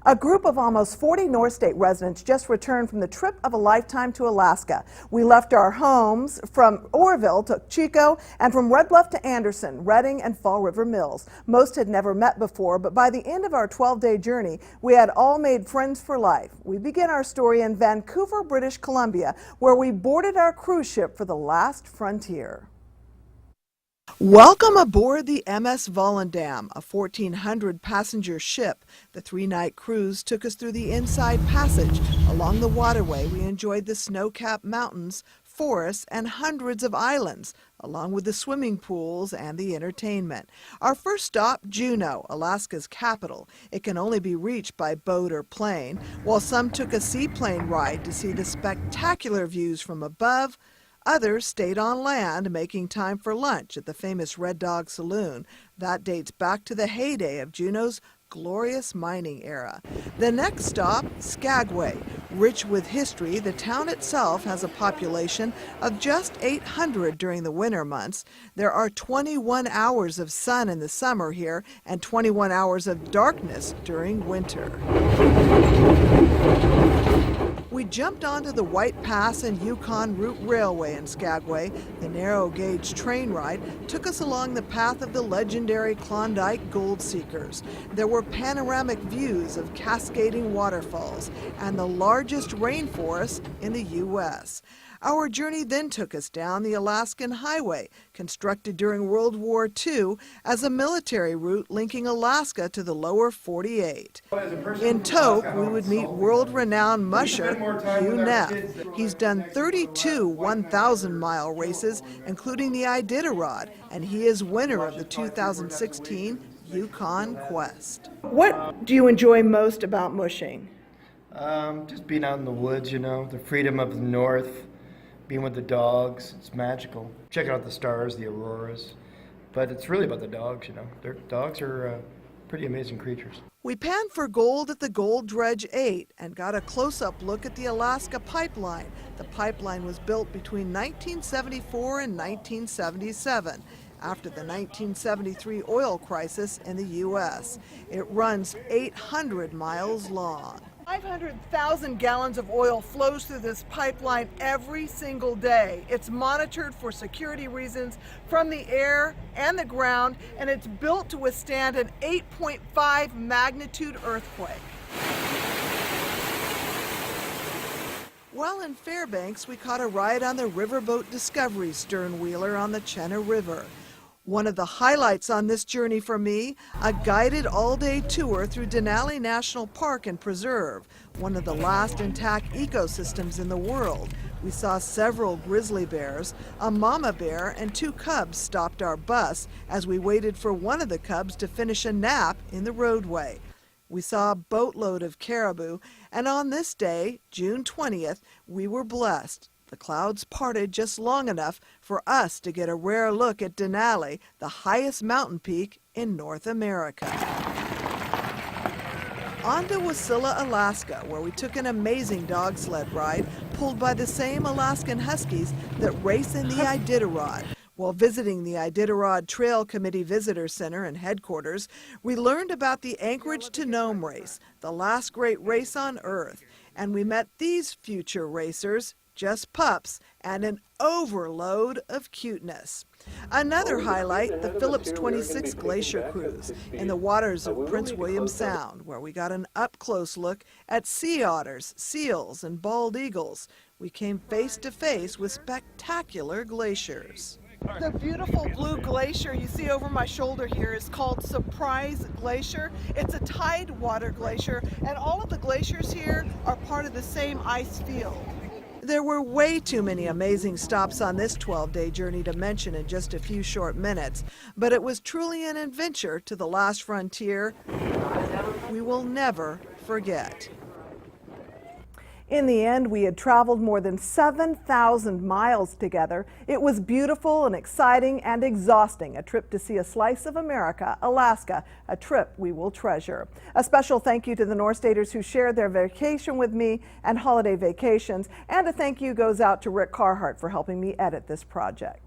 A group of almost 40 North State residents just returned from the trip of a lifetime to Alaska. We left our homes from Oroville to Chico and from Red Bluff to Anderson, Redding, and Fall River Mills. Most had never met before, but by the end of our 12-day journey, we had all made friends for life. We begin our story in Vancouver, British Columbia, where we boarded our cruise ship for the last frontier. Welcome aboard the MS Volendam, a 1,400-passenger ship. The three-night cruise took us through the Inside Passage. Along the waterway, we enjoyed the snow-capped mountains, forests, and hundreds of islands, along with the swimming pools and the entertainment. Our first stop, Juneau, Alaska's capital. It can only be reached by boat or plane, while some took a seaplane ride to see the spectacular views from above. Others stayed on land, making time for lunch at the famous Red Dog Saloon. That dates back to the heyday of Juneau's glorious mining era. The next stop, Skagway. Rich with history, the town itself has a population of just 800 during the winter months. There are 21 hours of sun in the summer here and 21 hours of darkness during winter. We jumped onto the White Pass and Yukon Route Railway in Skagway. The narrow gauge train ride took us along the path of the legendary Klondike gold seekers. There were panoramic views of cascading waterfalls and the largest rainforest in the U.S. Our journey then took us down the Alaskan Highway, constructed during World War II as a military route linking Alaska to the lower 48. In Tok, we would meet world-renowned musher Hugh Neff. He's done 32 1,000-mile races, including the Iditarod, and he is winner of the 2016 Yukon Quest. What do you enjoy most about mushing? Just being out in the woods, the freedom of the north. Being with the dogs, it's magical. Checking out the stars, the auroras. But it's really about the dogs, Dogs are pretty amazing creatures. We panned for gold at the Gold Dredge 8 and got a close-up look at the Alaska Pipeline. The pipeline was built between 1974 and 1977. After the 1973 oil crisis in the U.S. It runs 800 miles long. 500,000 gallons of oil flows through this pipeline every single day. It's monitored for security reasons from the air and the ground, and it's built to withstand an 8.5 magnitude earthquake. While in Fairbanks, we caught a ride on the riverboat Discovery sternwheeler on the Chena River. One of the highlights on this journey for me, a guided all-day tour through Denali National Park and Preserve, one of the last intact ecosystems in the world. We saw several grizzly bears, a mama bear, and 2 cubs stopped our bus as we waited for one of the cubs to finish a nap in the roadway. We saw a boatload of caribou, and on this day, June 20th, we were blessed. The clouds parted just long enough for us to get a rare look at Denali, the highest mountain peak in North America. On to Wasilla, Alaska, where we took an amazing dog sled ride pulled by the same Alaskan Huskies that race in the Iditarod. While visiting the Iditarod Trail Committee Visitor Center and headquarters, we learned about the Anchorage to Nome race, the last great race on Earth, and we met these future racers, just pups, and an overload of cuteness. Another highlight, the Phillips 26 Glacier Cruise in the waters of Prince William Sound, where we got an up-close look at sea otters, seals, and bald eagles. We came face to face with spectacular glaciers. The beautiful blue glacier you see over my shoulder here is called Surprise Glacier. It's a tidewater glacier, and all of the glaciers here are part of the same ice field. There were way too many amazing stops on this 12-day journey to mention in just a few short minutes, but it was truly an adventure to the last frontier we will never forget. In the end, we had traveled more than 7,000 miles together. It was beautiful and exciting and exhausting, a trip to see a slice of America, Alaska, a trip we will treasure. A special thank you to the North Staters who shared their vacation with me and holiday vacations, and a thank you goes out to Rick Carhart for helping me edit this project.